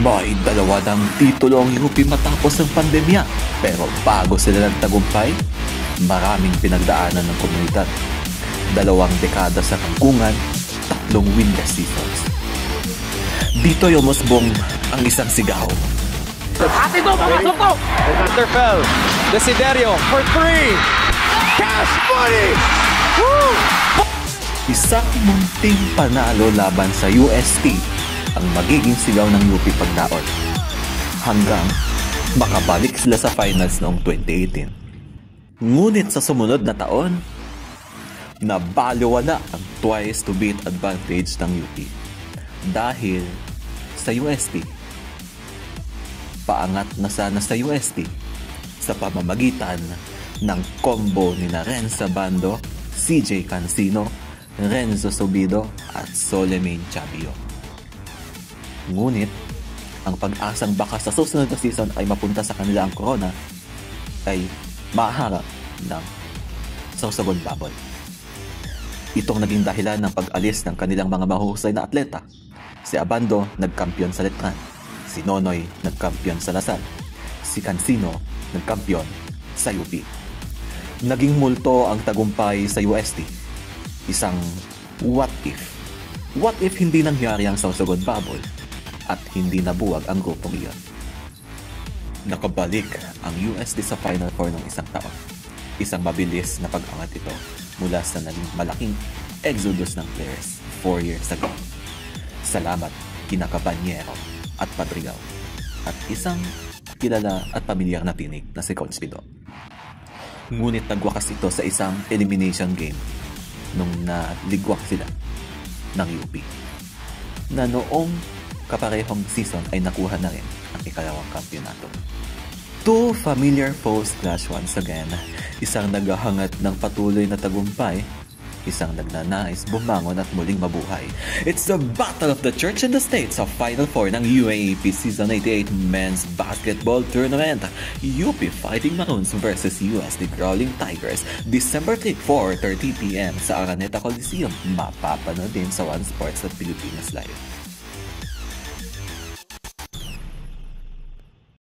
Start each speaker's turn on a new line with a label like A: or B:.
A: May dalawa ng titulo ang UP matapos ng pandemya. Pero bago sila nagtagumpay, maraming pinagdaanan ng komunidad. 2 dekada sa kangkungan, 3 winless seasons. Dito yumusbong ang isang sigaw.
B: Ate to, papasok to!
C: Vanderfell, Desiderio for 3! Cash money! Woo!
A: Isang munting panalo laban sa UST ang magiging sigaw ng UP pagdaon. Hanggang makabalik sila sa finals noong 2018. Ngunit sa sumunod na taon, nabaliwala ang twice to beat advantage ng UP. Dahil sa UST, paangat na sana sa UST sa pamamagitan ng combo ni Renz Abando, CJ Cancino, Renzo Subido at Solemain Chabio. Ngunit, ang pag-asang baka sa susunod na season ay mapunta sa kanila ang corona ay maharap ng sausagon babol. Itong naging dahilan ng pag-alis ng kanilang mga mahusay na atleta. Si Abando nagkampiyon sa Letran, si Nonoy nagkampiyon sa Lasal, si Cancino nagkampiyon sa UP. Naging multo ang tagumpay sa UST. Isang what if? What if hindi nangyari ang sausagon babol at hindi nabuwag ang grupong iyon? Nakabalik ang UST sa Final Four ng isang taon. Isang mabilis na pag-angat ito mula sa naging malaking exodus ng players 4 years ago. Salamat kina Cabanyero at Padrigal at isang kilala at pamilyar na tinig na si Coach Pido. Ngunit nagwakas ito sa isang elimination game nung naligwak sila ng UP na noong kaparehong season ay nakuha na rin ang ikalawang kampyonato. 2 familiar foes clash once again. Isang naghahangat ng patuloy na tagumpay, isang nagnanais bumangon at muling mabuhay. It's the Battle of the Church and the States of Final Four ng UAAP Season 88 Men's Basketball Tournament. UP Fighting Maroons versus UST Growling Tigers, December 3, 4:30 PM sa Araneta Coliseum. Mapapanood din sa One Sports at Pilipinas Live.